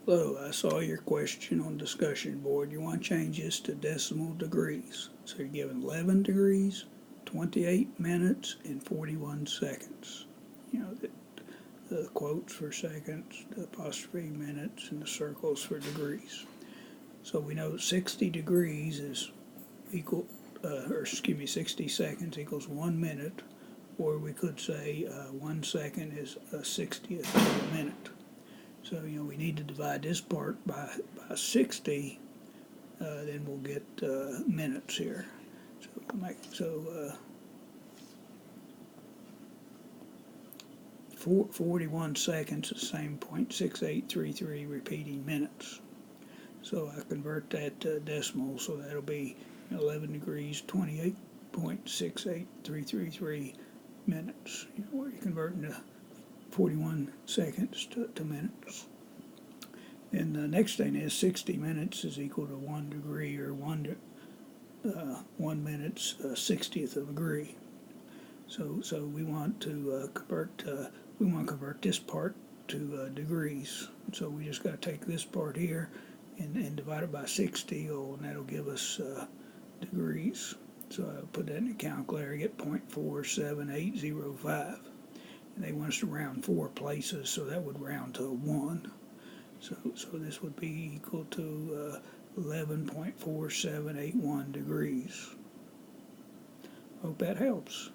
Hello, I saw your question on discussion board. You want to change this to decimal degrees. So you're given 11 degrees, 28 minutes, and 41 seconds. You know, the quotes for seconds, the apostrophe minutes, and the circles for degrees. So we know 60 degrees is equal, 60 seconds equals 1 minute, or we could say 1 second is a 60th of a minute. So, we need to divide this part by 60, then we'll get minutes here. So, 41 seconds is the same 0.6833 repeating minutes. So I convert that to decimal, so that'll be 11 degrees, 28.68333 minutes. Where you're converting to 41 seconds to minutes. And the next thing is 60 minutes is equal to 1 degree, or 1 minute's 60th of a degree. So we want to convert this part to degrees. So we just got to take this part here and divide it by 60, and that'll give us degrees. So I'll put that in the calculator, get 0.47805. And they want us to round 4 places, so that would round to 1. So this would be equal to 11.4781 degrees. Hope that helps.